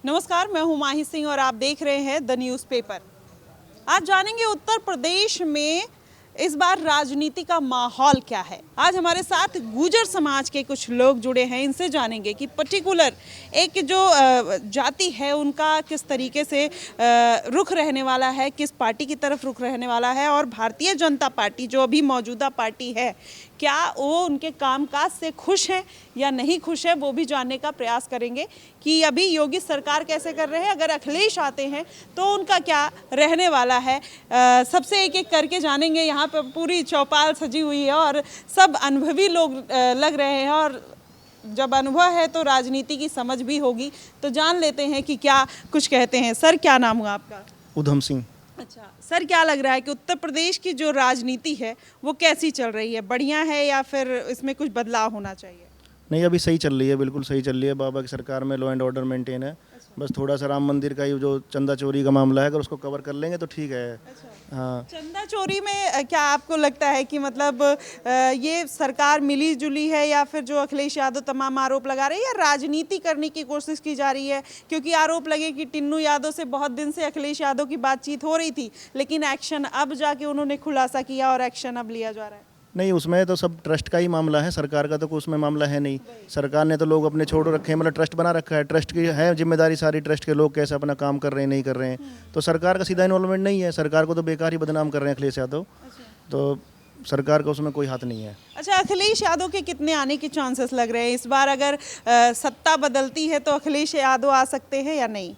नमस्कार, मैं हूं माही सिंह और आप देख रहे हैं द न्यूज़ पेपर। आज जानेंगे उत्तर प्रदेश में इस बार राजनीति का माहौल क्या है। आज हमारे साथ गुर्जर समाज के कुछ लोग जुड़े हैं, इनसे जानेंगे कि पर्टिकुलर एक जो जाति है उनका किस तरीके से रुख रहने वाला है, किस पार्टी की तरफ रुख रहने वाला है, और भारतीय जनता पार्टी जो अभी मौजूदा पार्टी है क्या वो उनके कामकाज से खुश हैं या नहीं खुश है, वो भी जानने का प्रयास करेंगे कि अभी योगी सरकार कैसे कर रहे हैं, अगर अखिलेश आते हैं तो उनका क्या रहने वाला है। सबसे एक एक करके जानेंगे। यहाँ पर पूरी चौपाल सजी हुई है और सब अनुभवी लोग लग रहे हैं, और जब अनुभव है तो राजनीति की समझ भी होगी। तो जान लेते हैं कि क्या कुछ कहते हैं। सर, क्या नाम हुआ आपका? उधम सिंह। अच्छा सर, क्या लग रहा है कि उत्तर प्रदेश की जो राजनीति है वो कैसी चल रही है, बढ़िया है या फिर इसमें कुछ बदलाव होना चाहिए? नहीं, अभी सही चल रही है, बिल्कुल सही चल रही है। बाबा की सरकार में लॉ एंड ऑर्डर मेंटेन है। बस थोड़ा सा राम मंदिर का ही जो चंदा चोरी का मामला है, अगर उसको कवर कर लेंगे तो ठीक है। हाँ, चंदा चोरी में क्या आपको लगता है कि मतलब ये सरकार मिली जुली है या फिर जो अखिलेश यादव तमाम आरोप लगा रहे हैं, या राजनीति करने की कोशिश की जा रही है? क्योंकि आरोप लगे कि टिन्नू यादव से बहुत दिन से अखिलेश यादव की बातचीत हो रही थी, लेकिन एक्शन अब जाके उन्होंने खुलासा किया और एक्शन अब लिया जा रहा है। नहीं, उसमें तो सब ट्रस्ट का ही मामला है, सरकार का तो कोई उसमें मामला है नहीं। सरकार ने तो लोग अपने छोड़ रखे हैं, मतलब ट्रस्ट बना रखा है। ट्रस्ट की है जिम्मेदारी सारी, ट्रस्ट के लोग कैसे अपना काम कर रहे हैं नहीं कर रहे हैं। तो सरकार का सीधा इन्वॉल्वमेंट नहीं है। सरकार को तो बेकार ही बदनाम कर रहे हैं अखिलेश यादव। तो सरकार का उसमें कोई हाथ नहीं है। अच्छा, अखिलेश यादव के कितने आने के चांसेस लग रहे हैं इस बार? अगर सत्ता बदलती है तो अखिलेश यादव आ सकते हैं या नहीं?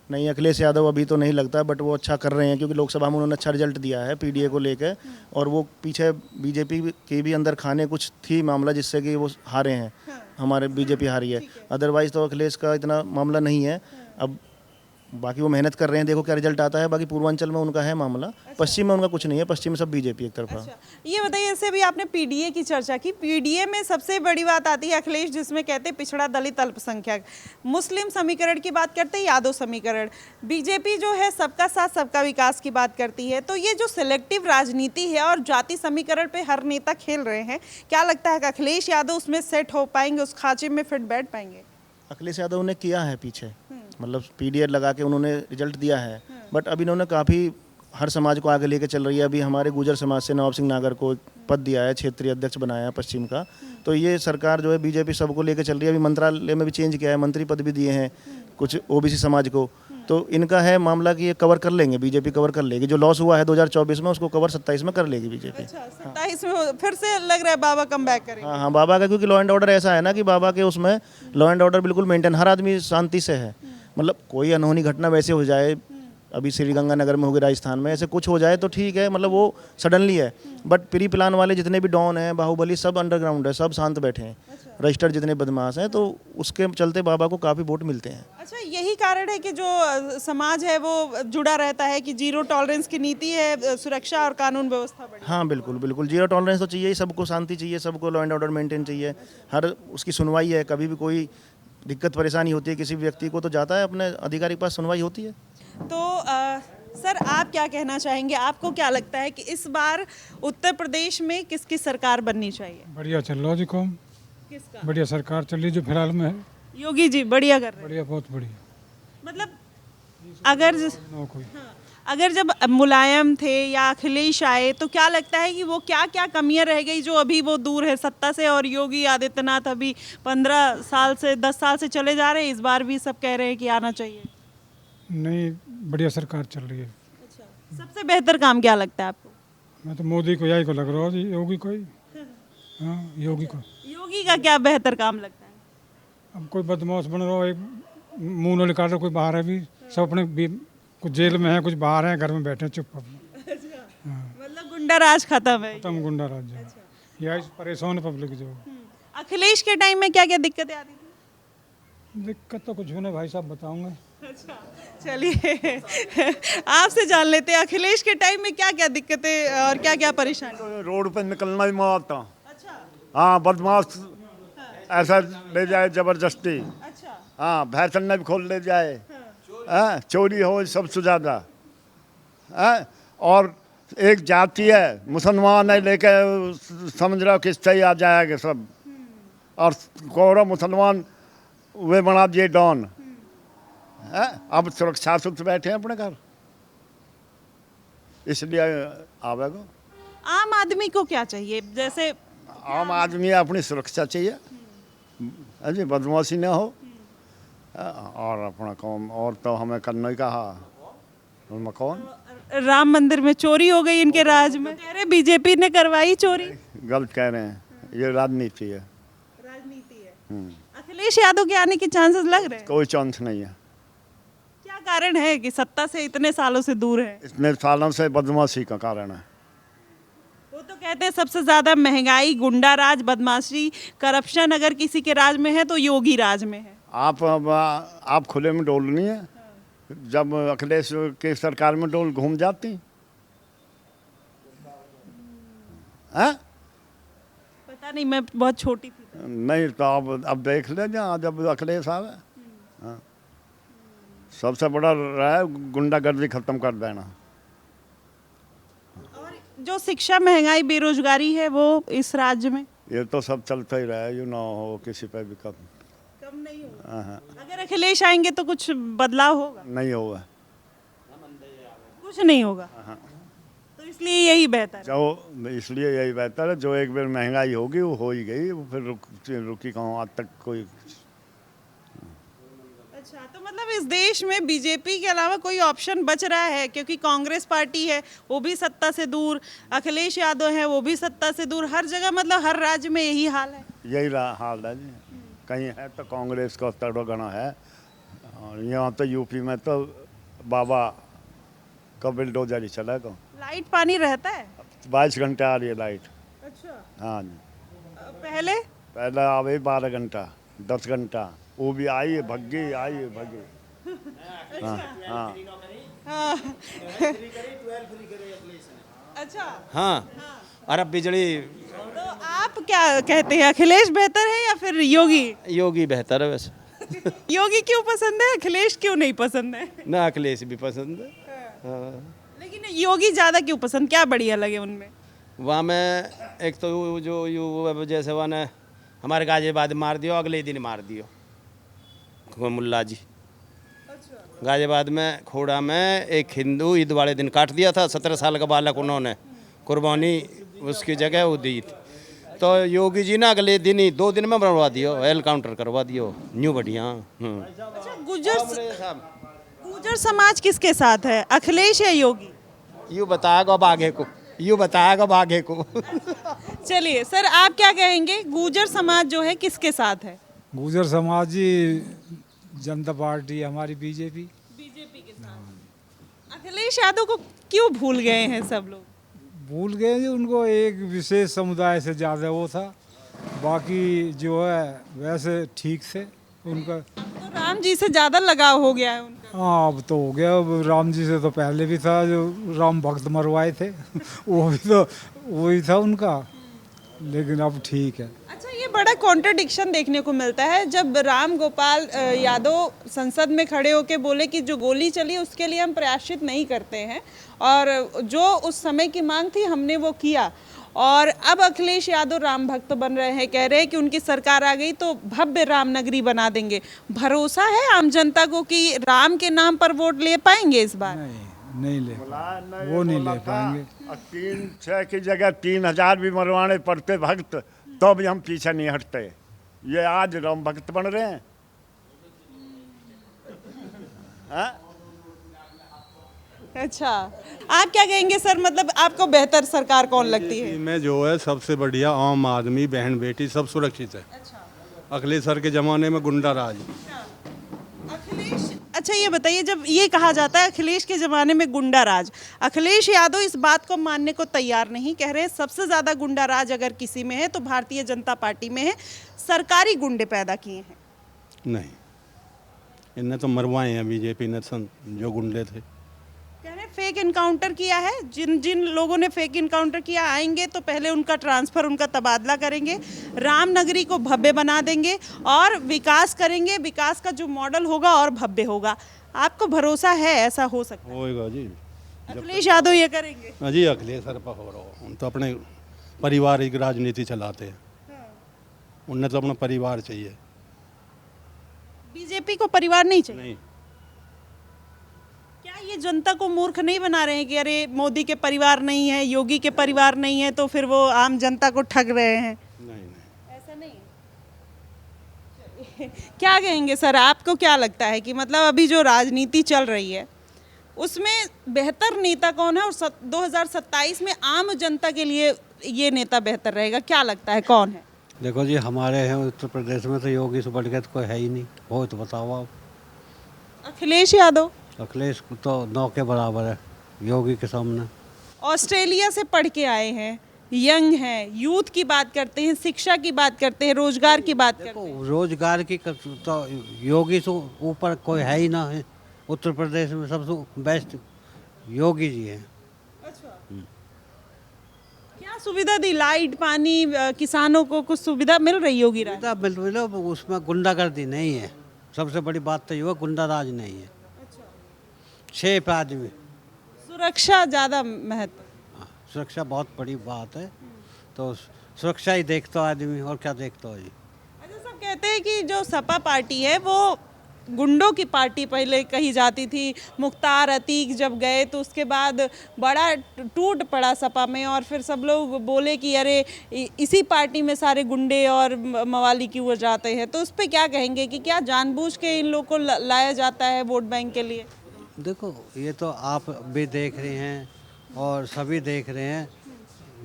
नहीं, अखिलेश यादव अभी तो नहीं लगता, बट वो अच्छा कर रहे हैं क्योंकि लोकसभा में उन्होंने अच्छा रिजल्ट दिया है पीडीए को लेकर। और वो पीछे बीजेपी की भी अंदर खाने कुछ थी मामला, जिससे कि वो हारे हैं। हमारे बीजेपी हारी है, अदरवाइज तो अखिलेश का इतना मामला नहीं है। अब बाकी वो मेहनत कर रहे हैं, देखो क्या रिजल्ट आता है। बाकी पूर्वांचल में उनका है मामला, पश्चिम में उनका कुछ नहीं है। पश्चिम में सब बीजेपी एक तरफा। अच्छा, ये बताइए, इससे भी आपने पीडीए की चर्चा की। पीडीए में सबसे बड़ी बात आती है अखिलेश, जिसमें कहते हैं पिछड़ा दलित अल्पसंख्यक, मुस्लिम समीकरण की बात करते हैं, यादव समीकरण। बीजेपी जो है सबका साथ सबका विकास की बात करती है। तो ये जो सिलेक्टिव राजनीति है और जाति समीकरण पे हर नेता खेल रहे हैं, क्या लगता है कि अखिलेश यादव उसमें सेट हो पाएंगे, उस खांचे में फिट बैठ पाएंगे? अखिलेश यादव ने किया है पीछे, मतलब पीडीए लगा के उन्होंने रिजल्ट दिया है। बट अभी इन्होंने काफ़ी हर समाज को आगे लेके चल रही है। अभी हमारे गुर्जर समाज से नवाब सिंह नागर को पद दिया है, क्षेत्रीय अध्यक्ष बनाया है पश्चिम का। तो ये सरकार जो है बीजेपी सबको लेके चल रही है। अभी मंत्रालय में भी चेंज किया है, मंत्री पद भी दिए हैं कुछ ओबीसी समाज को। तो इनका है मामला कि ये कवर कर लेंगे, बीजेपी कवर कर लेगी। जो लॉस हुआ है 2024 में, उसको कवर 27 में कर लेगी बीजेपी। अच्छा, 27 में फिर से लग रहा है बाबा कम बैक करेंगे। हाँ, बाबा का, क्योंकि लॉ एंड ऑर्डर ऐसा है ना कि बाबा के उसमें लॉ एंड ऑर्डर बिल्कुल मेंटेन, हर आदमी शांति से है। मतलब कोई अनहोनी घटना वैसे हो जाए, अभी श्रीगंगानगर में हो गई, राजस्थान में ऐसे कुछ हो जाए तो ठीक है, मतलब वो सडनली है। बट प्री प्लान वाले जितने भी डॉन हैं, बाहुबली, सब अंडरग्राउंड है, सब शांत बैठे हैं। रजिस्टर्ड जितने बदमाश हैं, तो उसके चलते बाबा को काफ़ी वोट मिलते हैं। अच्छा, यही कारण है कि जो समाज है वो जुड़ा रहता है कि जीरो टॉलरेंस की नीति है, सुरक्षा और कानून व्यवस्था बढ़ी। हाँ, बिल्कुल बिल्कुल, जीरो टॉलरेंस तो चाहिए ही, सबको शांति चाहिए, सबको लॉ एंड ऑर्डर मेंटेन चाहिए। हर उसकी सुनवाई है, कभी भी कोई दिक्कत परेशानी होती है किसी व्यक्ति को तो जाता है अपने अधिकारी के पास, सुनवाई होती है। तो सर, आप क्या कहना चाहेंगे? आपको क्या लगता है कि इस बार उत्तर प्रदेश में किसकी सरकार बननी चाहिए? बढ़िया चल रहा जी काम, किसका? बढ़िया सरकार चल रही जो फिलहाल में है। योगी जी बढ़िया कर रहे हैं। बढ़िया, बहुत बढ़िया। मतलब अगर ना कोई अगर जब मुलायम थे या अखिलेश आए तो क्या लगता है कि वो क्या क्या कमियां रह गई जो अभी वो दूर है सत्ता से? और योगी आदित्यनाथ अभी 15 साल से 10 साल से चले जा रहे हैं, इस बार भी सब कह रहे हैं कि आना चाहिए। नहीं, बढ़िया सरकार चल रही है। अच्छा, सबसे बेहतर काम क्या लगता है आपको? मैं तो मोदी को यही को लग रहा हूँ जी, योगी को ही। हाँ, योगी को। योगी का क्या बेहतर काम लगता है? अब कोई बदमाश बन रहा हो, एक मुंह न निकाल रहा, कोई बाहर है भी, सब अपने कुछ जेल में है, कुछ बाहर है, घर में बैठे चुप अपने। मतलब गुंडा राज खत्म है। खत्म गुंडा राज जो है। यही परेशान पब्लिक जो। अखिलेश के टाइम में क्या क्या दिक्कतें आती थी? दिक्कत तो कुछ होने भाई साहब बताऊंगे। अच्छा, चलिए आपसे जान लेते हैं अखिलेश के टाइम में क्या क्या दिक्कतें और क्या क्या परेशानी? रोड पे निकलना ही मौत था। अच्छा। हाँ, बदमाश ऐसा ले जाए जबरदस्ती। अच्छा। हाँ, भैंसन्ना भी खोल ले जाए। हाँ, चोरी हो सबसे ज़्यादा। हाँ, और एक जाति है मुसलमान है, लेके समझ रहा हो किससे ही आ जाएगा सब। और कौरव मुसलमान वे बना दिए डॉन। अब सुरक्षा सुख से बैठे हैं अपने घर, इसलिए आवेगा। आम आदमी को क्या चाहिए? जैसे आम आदमी अपनी सुरक्षा चाहिए, जी बदमाशी ना हो, और अपना काम और तो हमें करना ही कहा। उनमें कौन राम मंदिर में चोरी हो गई इनके राज में, कह रहे बीजेपी ने करवाई चोरी। गलत कह रहे हैं, ये राजनीति है। राजनीति है। अखिलेश यादव के आने के चांसेस लग रहे हैं? कोई चांस नहीं है। क्या कारण है कि सत्ता से इतने सालों से दूर है? इतने सालों से बदमाशी का कारण है। वो तो कहते हैं सबसे ज्यादा महंगाई, गुंडा राज, बदमाशी, करप्शन अगर किसी के राज में है तो योगी राज में है। आप खुले में डोलनी है, जब अखिलेश के सरकार में डोल घूम जाती हैं। पता नहीं, मैं बहुत छोटी थी। नहीं तो अब देख ले जहाँ जब अखिलेश आवे। हाँ। सबसे बड़ा रहा है गुंडागर्दी खत्म कर देना। और जो शिक्षा, महंगाई, बेरोजगारी है वो इस राज्य में ये तो सब चलता ही रहा है, यू ना हो किसी पे भी कम नहीं होगा। हाँ, अगर अखिलेश आएंगे तो कुछ बदलाव होगा? नहीं होगा, कुछ नहीं होगा। तो इसलिए यही बेहतर है। जो इसलिए यही बेहतर है, जो एक बार महंगाई होगी वो हो ही गई, वो फिर रुकी कहाँ आज तक कोई। अच्छा, तो मतलब इस देश में बीजेपी के अलावा कोई ऑप्शन बच रहा है? क्योंकि कांग्रेस पार्टी है वो भी सत्ता से दूर, अखिलेश यादव है वो भी सत्ता से दूर, हर जगह मतलब हर राज्य में यही हाल है। यही हाल है जी, कहीं है तो कांग्रेस का तड़ोगना है, और यहाँ तो यूपी में तो बाबा का बिल्डोजर ही चलेगा। लाइट पानी रहता है? 22 घंटे आ रही है लाइट। अच्छा। हाँ जी, पहले पहले आवे 12 घंटा 10 घंटा, वो भी आई है भग्गी, आई है भग्गी। हाँ हाँ हाँ। अच्छा। हाँ, और अब बिजली तो आप क्या कहते हैं, अखिलेश बेहतर है या फिर योगी? योगी बेहतर है वैसे। योगी क्यों पसंद है, अखिलेश क्यों नहीं पसंद है? ना अखिलेश भी पसंद है। हाँ। लेकिन योगी ज्यादा क्यों पसंद, क्या बढ़िया लगे उनमें? वहाँ में एक तो जो यू जैसे वहाँ ने हमारे गाजियाबाद मार दियो, अगले ही दिन मार दियो मुल्ला जी। गाजियाबाद में खोड़ा में एक हिंदू ईद वाले दिन काट दिया था, 17 साल का बालक, उन्होंने कुर्बानी उसकी जगह वो दी थी। तो योगी जी ने अगले दिन ही 2 दिन में बनवा दियो, एल काउंटर करवा दियो, न्यू बढ़िया। अच्छा, गुर्जर समाज किसके साथ है, अखिलेश या योगी? यूँ बताएगा अब आगे को, यूँ बताएगा अब आगे को। चलिए सर, आप क्या कहेंगे, गुर्जर समाज जो है किसके साथ है? गुर्जर समाज जी जनता पार्टी, हमारी बीजेपी। बीजेपी के साथ। अखिलेश यादव को क्यों भूल गए हैं सब लोग? भूल गए जी, उनको एक विशेष समुदाय से ज़्यादा वो था, बाकी जो है वैसे ठीक से उनका। तो राम जी से ज्यादा लगाव हो गया है उनका। हाँ, अब तो हो गया। अब राम जी से तो पहले भी था, जो राम भक्त मरवाए थे वो भी तो वही था उनका, लेकिन अब ठीक है। अच्छा, ये बड़ा कॉन्ट्रडिक्शन देखने को मिलता है जब राम गोपाल यादव संसद में खड़े होकर बोले कि जो गोली चली उसके लिए हम प्रायश्चित नहीं करते हैं, और जो उस समय की मांग थी हमने वो किया, और अब अखिलेश यादव राम भक्त बन रहे हैं, कह रहे हैं कि उनकी सरकार आ गई तो भव्य राम नगरी बना देंगे। भरोसा है आम जनता को कि राम के नाम पर वोट ले पाएंगे इस बार? नहीं ले, वो नहीं ले पाएंगे। 3-6 की जगह 3000 भी मरवाने पड़ते भक्त, तो भी हम पीछे नहीं हटते। ये आज राम भक्त बन रहे हैं। हाँ? अच्छा, आप क्या कहेंगे सर, मतलब आपको बेहतर सरकार कौन लगती है? में जो है सबसे बढ़िया आम आदमी, बहन बेटी सब सुरक्षित है। अखिलेश सर के ज़माने में गुंडा राज। अखिलेश, अच्छा ये बताइए, जब ये कहा जाता है अखिलेश के ज़माने में गुंडा राज, अखिलेश यादव इस बात को मानने को तैयार नहीं, कह रहे हैं सबसे ज़्यादा गुंडा राज अगर किसी में है तो भारतीय जनता पार्टी में है, सरकारी गुंडे पैदा किए हैं। नहीं, इन्हें तो मरवाए हैं बीजेपी ने, जो गुंडे थे। कह रहे हैं फेक इनकाउंटर किया है, जिन जिन लोगों ने फेक इनकाउंटर किया आएंगे तो पहले उनका ट्रांसफ़र, उनका तबादला करेंगे, राम नगरी को भव्य बना देंगे और विकास करेंगे, विकास का जो मॉडल होगा और भव्य होगा। आपको भरोसा है ऐसा हो सकता है? होएगा जी, अखिलेश यादव ये करेंगे? हाँ जी, अखिलेश सर पर हो रहा हो, हम तो अपने पारिवारिक राजनीति चलाते हैं। उन्हें तो अपना परिवार चाहिए। बीजेपी को परिवार नहीं चाहिए? नहीं, ये जनता को मूर्ख नहीं बना रहे हैं कि अरे मोदी के परिवार नहीं है, योगी के परिवार नहीं है, तो फिर वो आम जनता को ठग रहे हैं? नहीं ऐसा नहीं है। चलिए, क्या कहेंगे सर, आपको क्या लगता है कि मतलब अभी जो राजनीति चल रही है उसमें बेहतर नेता कौन है, और 2027 में आम जनता के लिए ये नेता बेहतर रहेगा, क्या लगता है कौन है? देखो जी, हमारे हैं उत्तर प्रदेश में तो योगी से बढ़ के तो कोई है ही नहीं। वो तो बताओ आप। अखिलेश यादव। अखिलेश तो 9 के बराबर है योगी के सामने। ऑस्ट्रेलिया से पढ़ के आए हैं, यंग हैं, यूथ की बात करते हैं, शिक्षा की बात करते हैं, रोजगार की बात करते हैं। रोजगार की तो योगी से ऊपर कोई है ही ना है। उत्तर प्रदेश में सबसे बेस्ट योगी जी हैं। क्या सुविधा दी, लाइट पानी, किसानों को कुछ सुविधा मिल रही होगी? मिलो उसमें गुंडागर्दी नहीं है। सबसे बड़ी बात तो ये है गुंडा राज नहीं है। 6 आदमी। सुरक्षा ज़्यादा महत्व। हाँ, सुरक्षा बहुत बड़ी बात है। तो सुरक्षा ही देखता आदमी, और क्या देखता हो जी। अच्छा, सब कहते हैं कि जो सपा पार्टी है वो गुंडों की पार्टी पहले कही जाती थी। मुख्तार अतीक जब गए तो उसके बाद बड़ा टूट पड़ा सपा में, और फिर सब लोग बोले कि अरे इसी पार्टी में सारे गुंडे और मवाली क्यों जाते हैं। तो उस पर क्या कहेंगे कि क्या जानबूझ के इन लोग को लाया जाता है वोट बैंक के लिए? देखो, ये तो आप भी देख रहे हैं और सभी देख रहे हैं,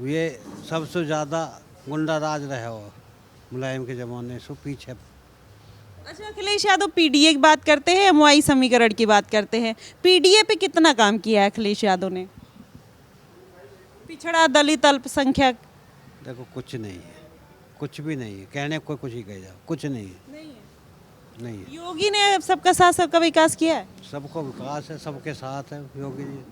ये सबसे ज़्यादा गुंडा राज रहा हो मुलायम के ज़माने से पीछे। अच्छा, अखिलेश यादव पीडीए की बात करते हैं, एमवाई समीकरण की बात करते हैं। पीडीए पे कितना काम किया है अखिलेश यादव ने? पिछड़ा, दलित, अल्पसंख्यक। देखो, कुछ नहीं है, कुछ भी नहीं है। कहने को कुछ ही कह जाओ, कुछ नहीं है। नहीं है। योगी ने सबका साथ सबका विकास किया है। सबको विकास है, सबके साथ है योगी जी।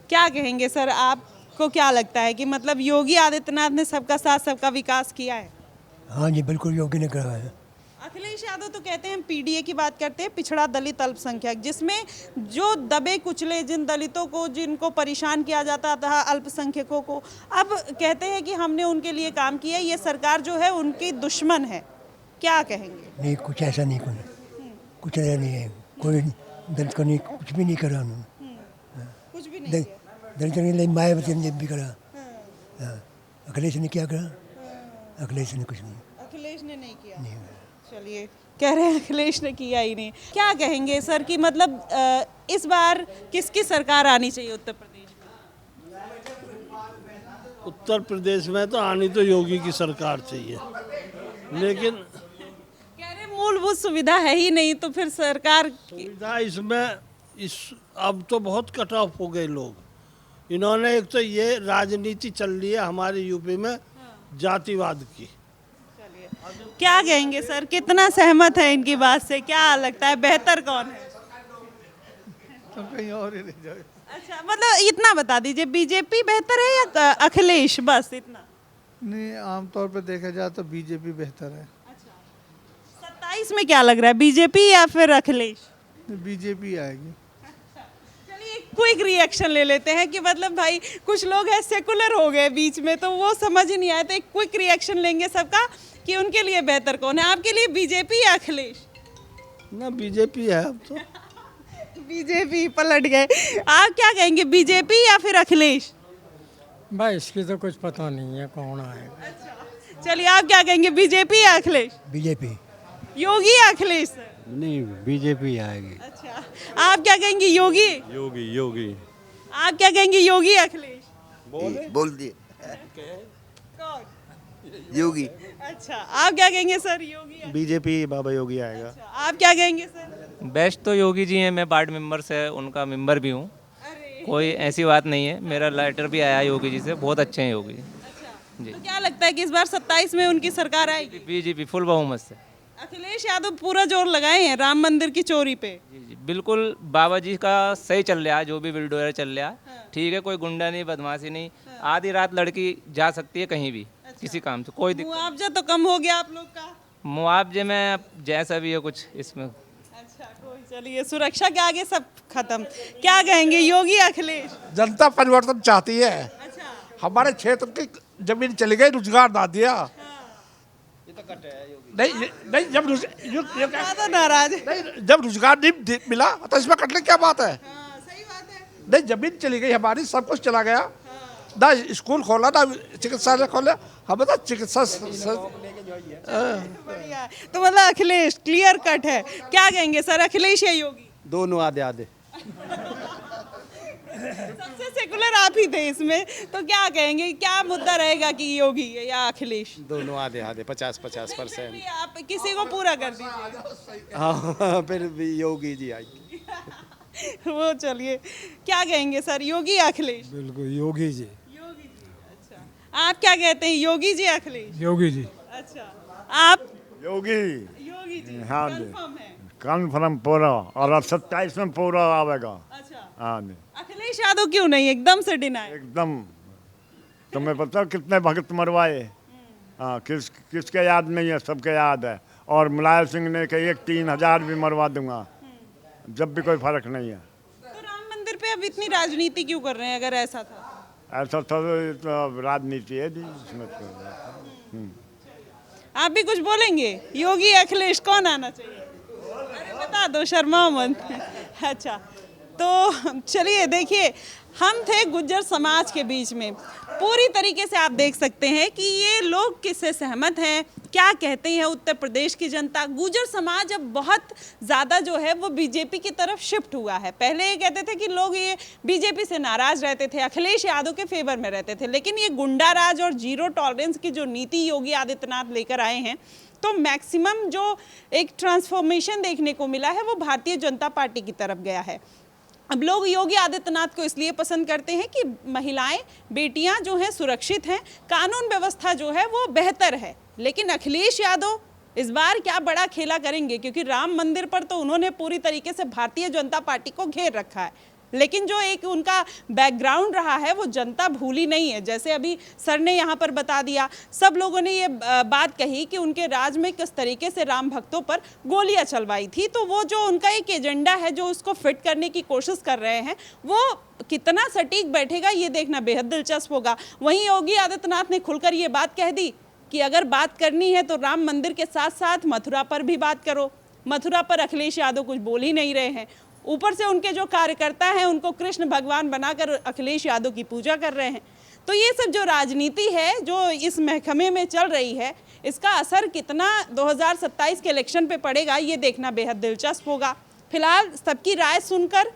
क्या कहेंगे सर, आपको क्या लगता है कि मतलब योगी आदित्यनाथ ने सबका साथ सबका विकास किया है? हाँ जी, बिल्कुल योगी ने करा है। अखिलेश यादव तो कहते हैं, पीडीए की बात करते हैं, पिछड़ा, दलित, अल्पसंख्यक, जिसमें जो दबे कुचले, जिन दलितों को, जिनको परेशान किया जाता था, अल्पसंख्यकों को, अब कहते हैं कि हमने उनके लिए काम किया। ये सरकार जो है उनकी दुश्मन है, क्या कहेंगे? नहीं, कुछ ऐसा नहीं, कुछ ऐसा नहीं है। कोई दलित को नहीं, कुछ भी नहीं करा उन्होंने। कुछ भी नहीं किया। दलित ने मायावती ने भी करा। हाँ, अखिलेश ने क्या करा? अखिलेश ने कुछ नहीं। अखिलेश ने नहीं किया। नहीं। चलिए, कह रहे हैं अखिलेश ने किया ही नहीं। क्या कहेंगे सर कि मतलब इस बार किसकी सरकार आनी चाहिए उत्तर प्रदेश में? उत्तर प्रदेश में तो आनी तो योगी की सरकार चाहिए, लेकिन कह रहे मूलभूत सुविधा है ही नहीं, तो फिर सरकार सुविधा इसमें अब तो बहुत कट ऑफ हो गए लोग। इन्होंने एक तो ये राजनीति चल रही है हमारे यूपी में जातिवाद की। क्या कहेंगे सर, कितना सहमत है इनकी बात से? क्या लगता है बेहतर कौन है? तो कहीं और ही नहीं जाए। अच्छा, मतलब इतना बता दीजिए, बीजेपी बेहतर है या अखिलेश, बस इतना? नहीं, आमतौर पे देखा जाए तो बीजेपी बेहतर है। 27 में क्या लग रहा है, बीजेपी या फिर अखिलेश? बीजेपी आएगी। चलिए, क्विक रिएक्शन ले लेते हैं कि मतलब भाई कुछ लोग हैं सेकुलर हो गए बीच में, तो वो समझ ही नहीं आया, तो एक क्विक रिएक्शन लेंगे सबका कि उनके लिए बेहतर कौन है। आपके लिए बीजेपी या अखिलेश? ना बीजेपी है अब तो। बीजेपी पलट गए। आप क्या कहेंगे, बीजेपी या फिर अखिलेश? भाई इसकी तो कुछ पता नहीं है कौन आएगा। चलिए, आप क्या कहेंगे, बीजेपी या अखिलेश? बीजेपी। योगी या अखिलेश सर? नहीं, बीजेपी आएगी। अच्छा, आप क्या कहेंगे, योगी? योगी। आप क्या कहेंगे, योगी या अखिलेश? बोल दिए कौन? योगी। अच्छा, आप क्या कहेंगे सर, योगी या? बीजेपी, बाबा योगी आएगा। अच्छा, आप क्या कहेंगे सर? बेस्ट तो योगी जी हैं। मैं वार्ड मेंबर से उनका मेंबर भी हूँ। कोई ऐसी बात नहीं है, मेरा लेटर भी आया योगी जी से, बहुत अच्छे हैं योगी जी। तो क्या लगता है कि इस बार 27 में उनकी सरकार आएगी? बीजेपी फुल बहुमत से। अखिलेश यादव पूरा जोर लगाए हैं राम मंदिर की चोरी पे। जी, बिल्कुल बाबा जी का सही चल रहा है, जो भी बिल्डोर चल रहा है ठीक है, कोई गुंडा नहीं, बदमाशी नहीं। आधी रात लड़की जा सकती है कहीं भी, किसी काम से, कोई दिक्कत। मुआवजा तो कम हो गया आप लोग का? मुआवजे में जैसा भी है कुछ इसमें। अच्छा, कोई, चलिए, सुरक्षा के आगे सब खत्म। क्या कहेंगे, योगी अखिलेश? जनता परिवर्तन चाहती है। अच्छा, हमारे क्षेत्र की जमीन चली गई, रोजगार ना दिया, नहीं नहीं, जब ज्यादा नाराज है। नहीं, जब रोजगार नहीं मिला तो इसमें कटने क्या बात है? सही बात है। नहीं, जमीन चली गई हमारी, सब कुछ चला गया ना, स्कूल खोला ना, चिकित्सालय खोला, हमें तो चिकित्सा बढ़िया है। तो मतलब अखिलेश क्लियर कट है, क्या कहेंगे सर, अखिलेश या योगी? दोनों आधे आधे। सबसे सेकुलर आप ही थे इसमें, तो क्या कहेंगे, क्या मुद्दा रहेगा कि योगी या अखिलेश? दोनों आधे आधे, 50-50%। भी आप किसी को पूरा कर दीजिए। हाँ, फिर भी योगी जी आएगी। वो चलिए, क्या कहेंगे सर, योगी या अखिलेश? बिल्कुल योगी जी। योगी जी, अच्छा। आप क्या कहते हैं, योगी जी या अखिलेश? योगी जी। अच्छा, आप? योगी। योगी जी, हाँ जी, कंफर्म है? कन्फर्म पूरा, और अब 27 में पूरा आवेगा। अच्छा, हाँ जी, अखिलेश यादव क्यों नहीं, एकदम से डिनाई? एकदम। तुम्हें पता कितने भक्त मरवाए? हाँ, किसके याद नहीं है, सबके याद है। और मुलायम सिंह ने कही 3,000 भी मरवा दूंगा, जब भी कोई फर्क नहीं है। तो राम मंदिर पे अब इतनी राजनीति क्यों कर रहे हैं, अगर ऐसा था? ऐसा तो राजनीति है जी इसमें तो। आप भी कुछ बोलेंगे, योगी अखिलेश कौन आना चाहिए? अरे बता दो, शर्मा मत। अच्छा, तो चलिए देखिए, हम थे गुज्जर समाज के बीच में, पूरी तरीके से आप देख सकते हैं कि ये लोग किससे सहमत हैं, क्या कहते हैं उत्तर प्रदेश की जनता। गुज्जर समाज अब बहुत ज़्यादा जो है वो बीजेपी की तरफ शिफ्ट हुआ है। पहले ये कहते थे कि लोग ये बीजेपी से नाराज़ रहते थे, अखिलेश यादव के फेवर में रहते थे, लेकिन ये गुंडा राज और जीरो टॉलरेंस की जो नीति योगी आदित्यनाथ लेकर आए हैं, तो मैक्सिमम जो एक ट्रांसफॉर्मेशन देखने को मिला है वो भारतीय जनता पार्टी की तरफ गया है। अब लोग योगी आदित्यनाथ को इसलिए पसंद करते हैं कि महिलाएं, बेटियां जो हैं सुरक्षित हैं, कानून व्यवस्था जो है वो बेहतर है। लेकिन अखिलेश यादव इस बार क्या बड़ा खेला करेंगे, क्योंकि राम मंदिर पर तो उन्होंने पूरी तरीके से भारतीय जनता पार्टी को घेर रखा है, लेकिन जो एक उनका बैकग्राउंड रहा है वो जनता भूली नहीं है। जैसे अभी सर ने यहाँ पर बता दिया, सब लोगों ने ये बात कही कि उनके राज में किस तरीके से राम भक्तों पर गोलियां चलवाई थी, तो वो जो उनका एक एजेंडा है जो उसको फिट करने की कोशिश कर रहे हैं, वो कितना सटीक बैठेगा ये देखना बेहद दिलचस्प होगा। वहीं योगी आदित्यनाथ ने खुलकर ये बात कह दी कि अगर बात करनी है तो राम मंदिर के साथ साथ मथुरा पर भी बात करो। मथुरा पर अखिलेश यादव कुछ बोल ही नहीं रहे हैं, ऊपर से उनके जो कार्यकर्ता हैं उनको कृष्ण भगवान बनाकर अखिलेश यादव की पूजा कर रहे हैं। तो ये सब जो राजनीति है जो इस महकमे में चल रही है, इसका असर कितना 2027 के इलेक्शन पे पड़ेगा ये देखना बेहद दिलचस्प होगा। फिलहाल सबकी राय सुनकर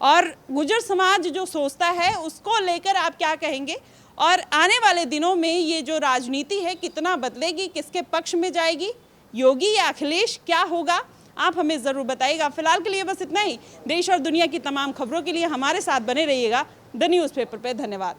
और गुज्जर समाज जो सोचता है उसको लेकर आप क्या कहेंगे, और आने वाले दिनों में ये जो राजनीति है कितना बदलेगी, किसके पक्ष में जाएगी, योगी या अखिलेश, क्या होगा, आप हमें ज़रूर बताइएगा। फिलहाल के लिए बस इतना ही। देश और दुनिया की तमाम खबरों के लिए हमारे साथ बने रहिएगा द न्यूज़पेपर पे। धन्यवाद।